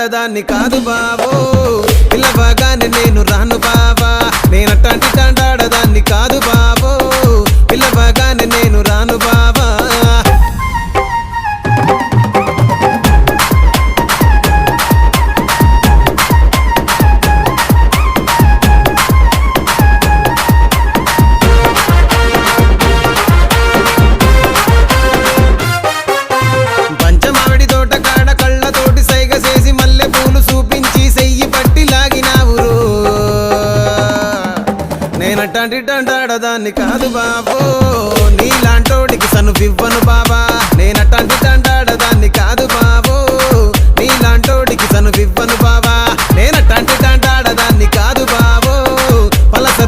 టాంటాడదాన్ని కాదు బాబో పిల్లవగానే నేను రాను బాబా నేనట్టాంటి టాంటాడదాన్ని కాదు బాబో పిల్లవగానే నేను రాను బాబా నేనట్టాంటి టాంటాడదాన్ని కాదు బాబో నీలాంటోడికి సనువివ్వను బాబా నేనట్టాంటి టాంటాడదాన్ని కాదు బాబో నీలాంటోడికి సనువివ్వను బాబా నేనట్టాంటి టాంటాడదాన్ని కాదు బాబో